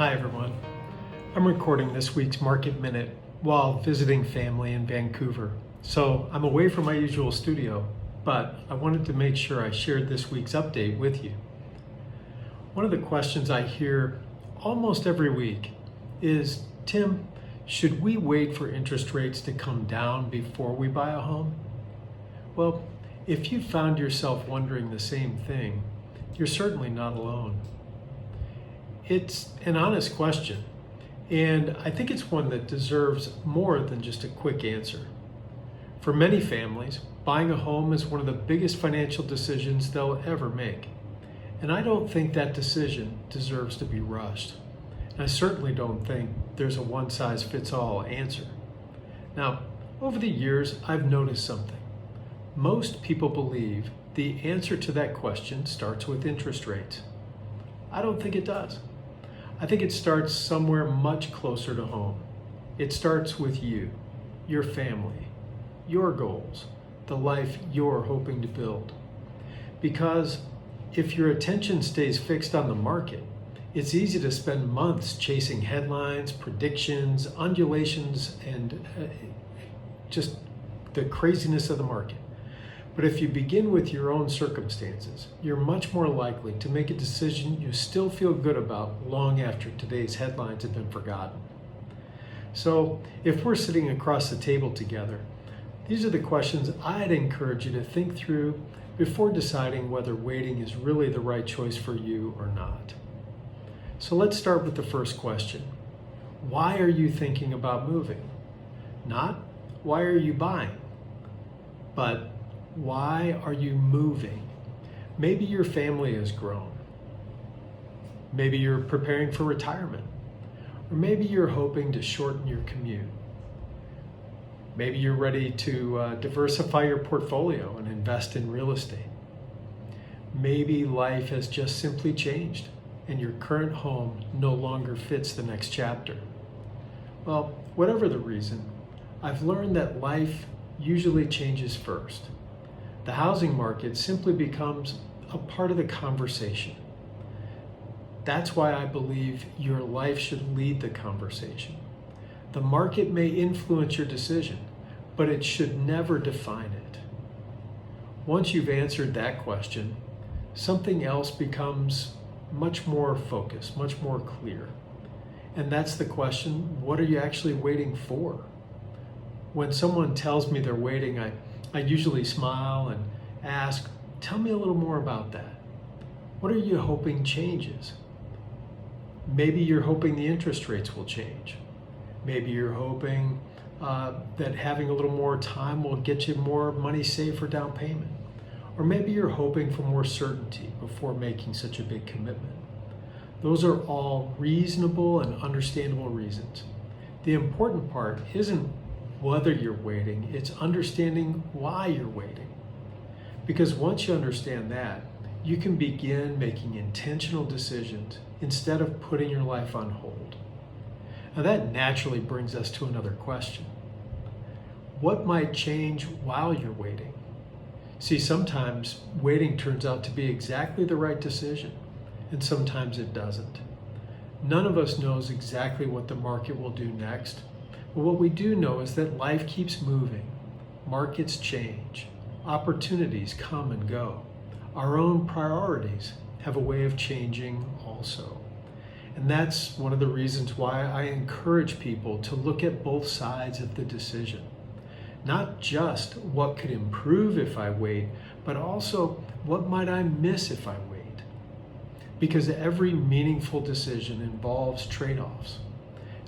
Hi everyone. I'm recording this week's Market Minute while visiting family in Vancouver. So I'm away from my usual studio, but I wanted to make sure I shared this week's update with you. One of the questions I hear almost every week is, Tim, should we wait for interest rates to come down before we buy a home? Well, if you found yourself wondering the same thing, you're certainly not alone. It's an honest question, and I think it's one that deserves more than just a quick answer. For many families, buying a home is one of the biggest financial decisions they'll ever make. And I don't think that decision deserves to be rushed. And I certainly don't think there's a one-size-fits-all answer. Now, over the years, I've noticed something. Most people believe the answer to that question starts with interest rates. I don't think it does. I think it starts somewhere much closer to home. It starts with you, your family, your goals, the life you're hoping to build. Because if your attention stays fixed on the market, it's easy to spend months chasing headlines, predictions, undulations, and just the craziness of the market. But if you begin with your own circumstances, you're much more likely to make a decision you still feel good about long after today's headlines have been forgotten. So if we're sitting across the table together, these are the questions I'd encourage you to think through before deciding whether waiting is really the right choice for you or not. So let's start with the first question. Why are you thinking about moving? Not why are you buying, but why are you moving? Maybe your family has grown. Maybe you're preparing for retirement. Or maybe you're hoping to shorten your commute. Maybe you're ready to diversify your portfolio and invest in real estate. Maybe life has just simply changed and your current home no longer fits the next chapter. Well, whatever the reason, I've learned that life usually changes first. The housing market simply becomes a part of the conversation. That's why I believe your life should lead the conversation. The market may influence your decision, but it should never define it. Once you've answered that question, something else becomes much more focused, much more clear. And that's the question, what are you actually waiting for? When someone tells me they're waiting, I usually smile and ask, tell me a little more about that. What are you hoping changes? Maybe you're hoping the interest rates will change. Maybe you're hoping that having a little more time will get you more money saved for down payment. Or maybe you're hoping for more certainty before making such a big commitment. Those are all reasonable and understandable reasons. The important part isn't whether you're waiting, it's understanding why you're waiting. Because once you understand that, you can begin making intentional decisions instead of putting your life on hold. Now that naturally brings us to another question. What might change while you're waiting? See, sometimes waiting turns out to be exactly the right decision, and sometimes it doesn't. None of us knows exactly what the market will do next. But what we do know is that life keeps moving, markets change, opportunities come and go. Our own priorities have a way of changing also. And that's one of the reasons why I encourage people to look at both sides of the decision. Not just what could improve if I wait, but also what might I miss if I wait. Because every meaningful decision involves trade-offs.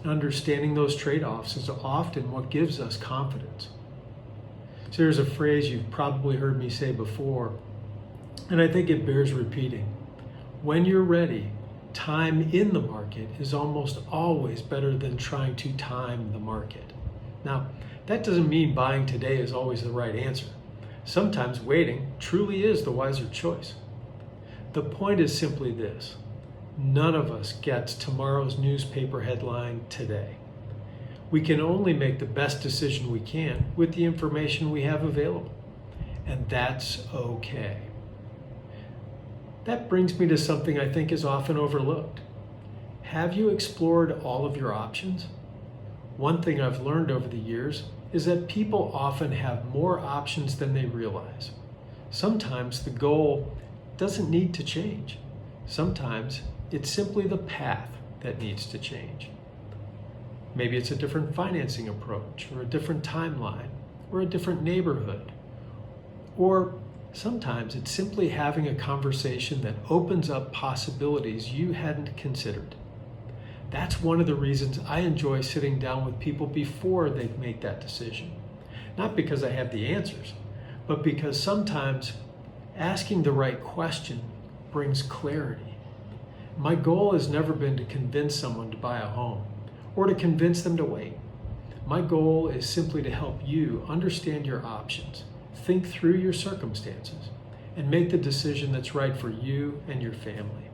Understanding those trade-offs is often what gives us confidence. So there's a phrase you've probably heard me say before, and I think it bears repeating. When you're ready, time in the market is almost always better than trying to time the market. Now, that doesn't mean buying today is always the right answer. Sometimes waiting truly is the wiser choice. The point is simply this. None of us gets tomorrow's newspaper headline today. We can only make the best decision we can with the information we have available, and that's okay. That brings me to something I think is often overlooked. Have you explored all of your options? One thing I've learned over the years is that people often have more options than they realize. Sometimes the goal doesn't need to change. Sometimes it's simply the path that needs to change. Maybe it's a different financing approach, or a different timeline, or a different neighborhood. Or sometimes it's simply having a conversation that opens up possibilities you hadn't considered. That's one of the reasons I enjoy sitting down with people before they make that decision. Not because I have the answers, but because sometimes asking the right question brings clarity. My goal has never been to convince someone to buy a home or to convince them to wait. My goal is simply to help you understand your options, think through your circumstances, and make the decision that's right for you and your family.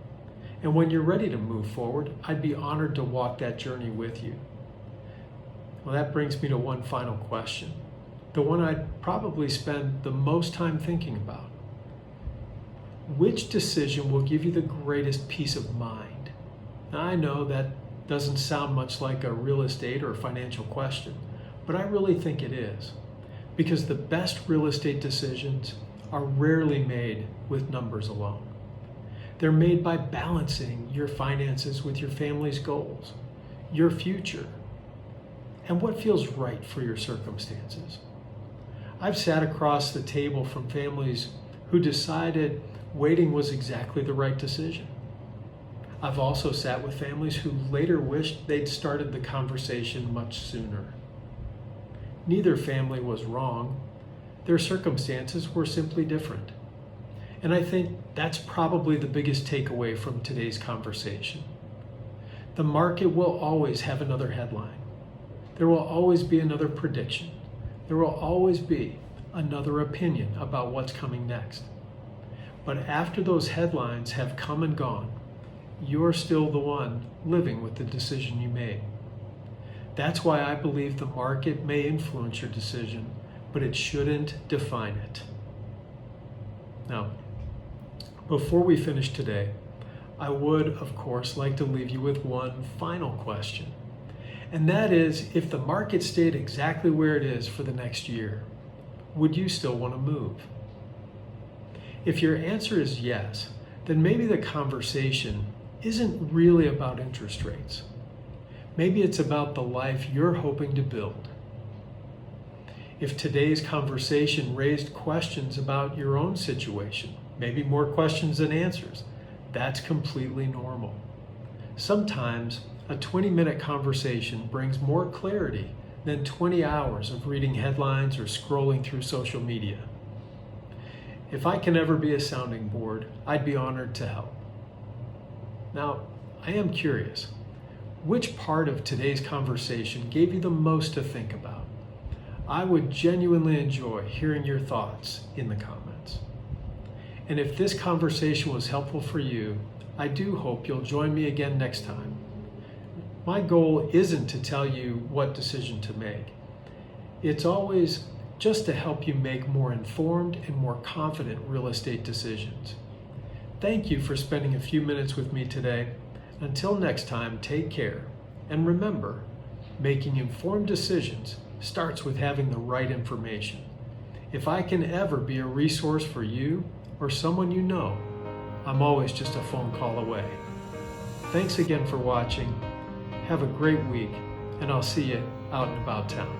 And when you're ready to move forward, I'd be honored to walk that journey with you. Well, that brings me to one final question, the one I'd probably spend the most time thinking about. Which decision will give you the greatest peace of mind? Now, I know that doesn't sound much like a real estate or financial question, but I really think it is, because the best real estate decisions are rarely made with numbers alone. They're made by balancing your finances with your family's goals, your future, and what feels right for your circumstances. I've sat across the table from families who decided waiting was exactly the right decision. I've also sat with families who later wished they'd started the conversation much sooner. Neither family was wrong. Their circumstances were simply different. And I think that's probably the biggest takeaway from today's conversation. The market will always have another headline. There will always be another prediction. There will always be another opinion about what's coming next. But after those headlines have come and gone, you're still the one living with the decision you made. That's why I believe the market may influence your decision, but it shouldn't define it. Now, before we finish today, I would, of course, like to leave you with one final question. And that is, if the market stayed exactly where it is for the next year, would you still want to move? If your answer is yes, then maybe the conversation isn't really about interest rates. Maybe it's about the life you're hoping to build. If today's conversation raised questions about your own situation, maybe more questions than answers, that's completely normal. Sometimes a 20-minute conversation brings more clarity than 20 hours of reading headlines or scrolling through social media. If I can ever be a sounding board, I'd be honored to help. Now, I am curious, which part of today's conversation gave you the most to think about? I would genuinely enjoy hearing your thoughts in the comments. And if this conversation was helpful for you, I do hope you'll join me again next time. My goal isn't to tell you what decision to make. It's always just to help you make more informed and more confident real estate decisions. Thank you for spending a few minutes with me today. Until next time, take care. And remember, making informed decisions starts with having the right information. If I can ever be a resource for you or someone you know, I'm always just a phone call away. Thanks again for watching. Have a great week, and I'll see you out and about town.